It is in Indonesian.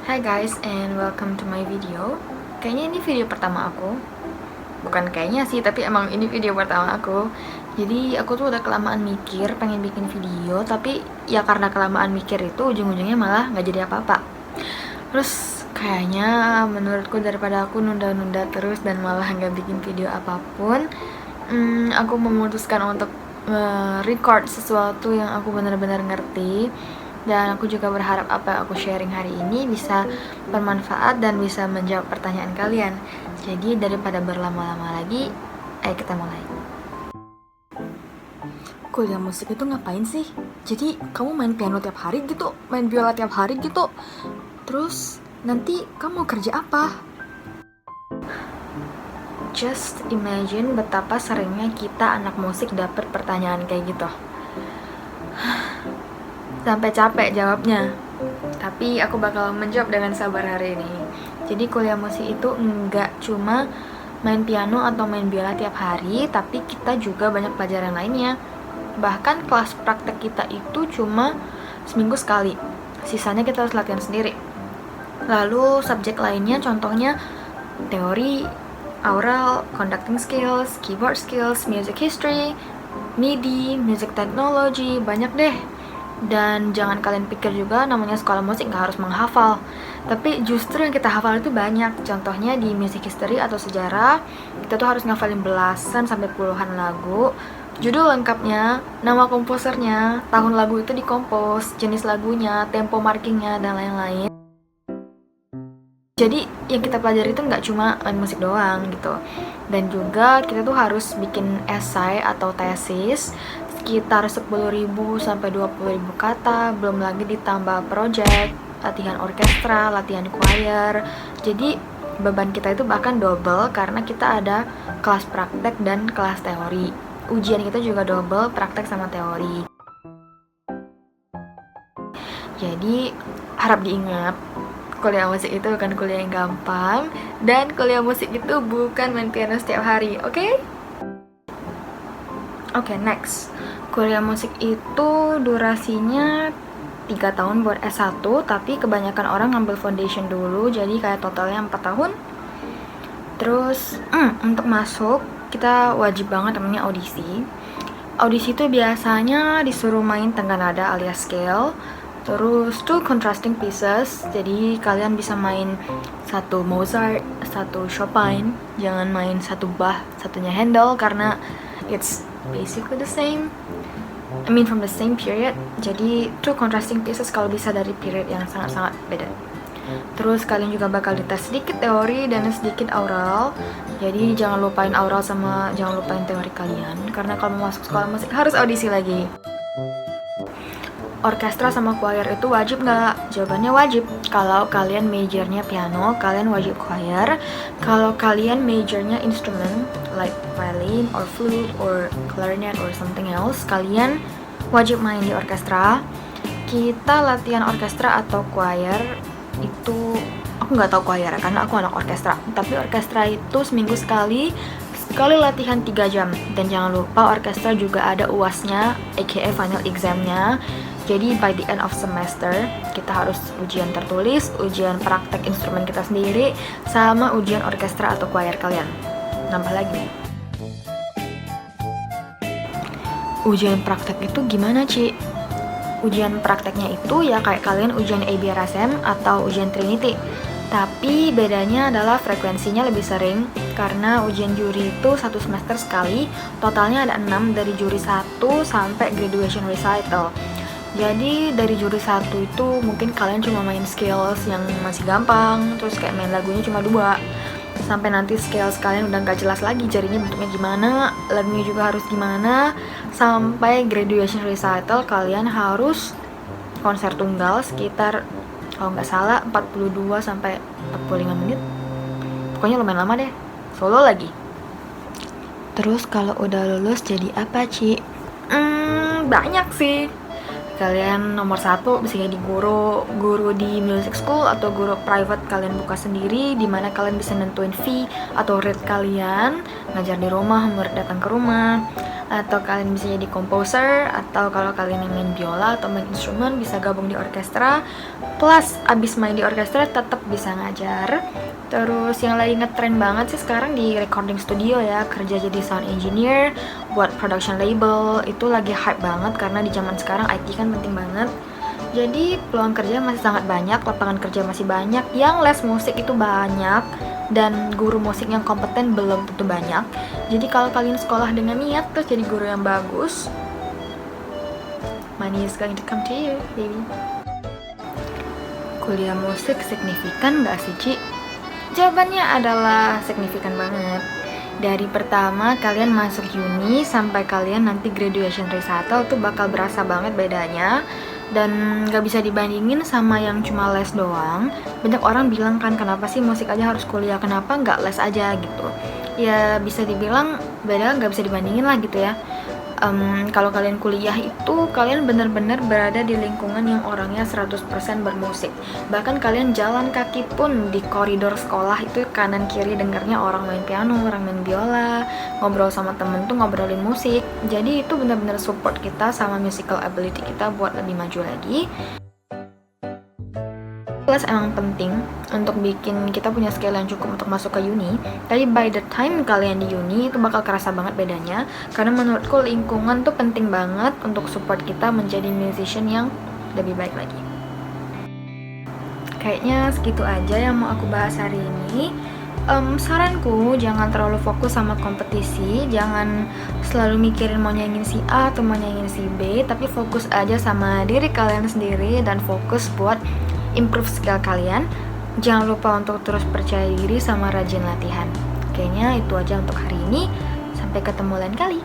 Hi guys and welcome to my video. Kayaknya ini video pertama aku. Bukan kayaknya sih, tapi emang ini video pertama aku. Jadi aku tuh udah kelamaan mikir pengen bikin video, tapi ya karena kelamaan mikir itu ujung-ujungnya malah nggak jadi apa-apa. Terus kayaknya menurutku daripada aku nunda-nunda terus dan malah nggak bikin video apapun, aku memutuskan untuk record sesuatu yang aku benar-benar ngerti. Dan aku juga berharap apa yang aku sharing hari ini bisa bermanfaat dan bisa menjawab pertanyaan kalian. Jadi daripada berlama-lama lagi, ayo kita mulai. Kuliah musik itu ngapain sih? Jadi kamu main piano tiap hari gitu, main biola tiap hari gitu. Terus nanti kamu mau kerja apa? Just imagine betapa seringnya kita anak musik dapat pertanyaan kayak gitu. Sampai capek jawabnya. Tapi aku bakal menjawab dengan sabar hari ini. Jadi kuliah musik itu enggak cuma main piano atau main biola tiap hari, tapi kita juga banyak pelajaran lainnya. Bahkan kelas praktek kita itu cuma seminggu sekali. Sisanya kita harus latihan sendiri. Lalu subjek lainnya contohnya teori, aural, conducting skills, keyboard skills, music history, MIDI, music technology, banyak deh. Dan jangan kalian pikir juga namanya sekolah musik nggak harus menghafal, tapi justru yang kita hafal itu banyak. Contohnya di music history atau sejarah, kita tuh harus ngafalin belasan sampai puluhan lagu, judul lengkapnya, nama komposernya, tahun lagu itu dikompos, jenis lagunya, tempo markingnya, dan lain-lain. Jadi yang kita pelajari itu nggak cuma main musik doang gitu. Dan juga kita tuh harus bikin esai atau tesis sekitar 10.000 sampai 20.000 kata, belum lagi ditambah project, latihan orkestra, latihan choir. Jadi beban kita itu bahkan double karena kita ada kelas praktek dan kelas teori. Ujian kita juga double, praktek sama teori. Jadi harap diingat, kuliah musik itu bukan kuliah yang gampang, dan kuliah musik itu bukan main piano setiap hari, oke? Oke, next. Kuliah musik itu durasinya 3 tahun buat S1, tapi kebanyakan orang ngambil foundation dulu, jadi kayak totalnya 4 tahun. Terus, untuk masuk, kita wajib banget namanya audisi. Audisi itu biasanya disuruh main tengah nada alias scale, terus two contrasting pieces, jadi kalian bisa main satu Mozart, satu Chopin, jangan main satu Bach, satunya Handel, karena it's basically the same. From the same period. Jadi two contrasting pieces kalau bisa dari period yang sangat-sangat beda. Terus kalian juga bakal dites sedikit teori dan sedikit aural. Jadi jangan lupain aural sama jangan lupain teori kalian, karena kalau mau masuk sekolah musik harus audisi lagi. Orkestra sama choir itu wajib nggak? Jawabannya wajib. Kalau kalian majornya piano, kalian wajib choir. Kalau kalian majornya instrument, like violin or flute or clarinet or something else, kalian wajib main di orkestra. Kita latihan orkestra atau choir itu, aku nggak tahu choir karena aku anak orkestra. Tapi orkestra itu seminggu sekali latihan 3 jam. Dan jangan lupa orkestra juga ada UAS-nya, aka final exam-nya. Jadi by the end of semester kita harus ujian tertulis, ujian praktek instrumen kita sendiri, sama ujian orkestra atau choir kalian. Nambah lagi. Ujian praktek itu gimana, Ci? Ujian prakteknya itu ya kayak kalian ujian ABRSM atau ujian Trinity. Tapi bedanya adalah frekuensinya lebih sering, karena ujian juri itu 1 semester sekali, totalnya ada 6 dari juri 1 sampai graduation recital. Jadi dari juri 1 itu mungkin kalian cuma main skills yang masih gampang, terus kayak main lagunya cuma 2. Sampai nanti skills kalian udah gak jelas lagi jarinya bentuknya gimana, lagunya juga harus gimana. Sampai graduation recital kalian harus konser tunggal sekitar, kalau nggak salah 42 sampai 45 menit. Pokoknya lumayan lama deh. Solo lagi. Terus kalau udah lulus jadi apa, Ci? Banyak sih. Kalian nomor 1 bisa jadi guru di music school atau guru private kalian buka sendiri, dimana kalian bisa nentuin fee atau rate kalian, ngajar di rumah, murid datang ke rumah. atau kalian bisa jadi komposer, atau kalau kalian yang main biola atau main instrumen bisa gabung di orkestra, plus abis main di orkestra tetap bisa ngajar. Terus yang lagi ngetren banget sih sekarang di recording studio ya, kerja jadi sound engineer, buat production label, itu lagi hype banget karena di zaman sekarang IT kan penting banget. Jadi peluang kerja masih sangat banyak, lapangan kerja masih banyak, yang les musik itu banyak, dan guru musik yang kompeten belum tentu banyak. Jadi kalau kalian sekolah dengan niat terus jadi guru yang bagus, money is going to come to you, baby. Kuliah musik signifikan gak sih, Ci? Jawabannya adalah signifikan banget. Dari pertama kalian masuk uni sampai kalian nanti graduation recital tuh bakal berasa banget bedanya. Dan gak bisa dibandingin sama yang cuma les doang. Banyak orang bilang kan, kenapa sih musik aja harus kuliah, kenapa nggak les aja gitu. Ya bisa dibilang beda, gak bisa dibandingin lah gitu ya. Kalau kalian kuliah itu kalian benar-benar berada di lingkungan yang orangnya 100% bermusik. Bahkan kalian jalan kaki pun di koridor sekolah itu kanan kiri dengarnya orang main piano, orang main biola, ngobrol sama temen tuh ngobrolin musik. Jadi itu benar-benar support kita sama musical ability kita buat lebih maju lagi. Les emang penting untuk bikin kita punya skill yang cukup untuk masuk ke uni. Tapi by the time kalian di uni itu bakal kerasa banget bedanya. Karena menurutku lingkungan tuh penting banget untuk support kita menjadi musician yang lebih baik lagi. Kayaknya segitu aja yang mau aku bahas hari ini. Saranku jangan terlalu fokus sama kompetisi, jangan selalu mikirin mau nyanyiin si A atau mau nyanyiin si B, tapi fokus aja sama diri kalian sendiri dan fokus buat improve skill kalian. Jangan lupa untuk terus percaya diri sama rajin latihan. Kayaknya itu aja untuk hari ini. Sampai ketemu lain kali.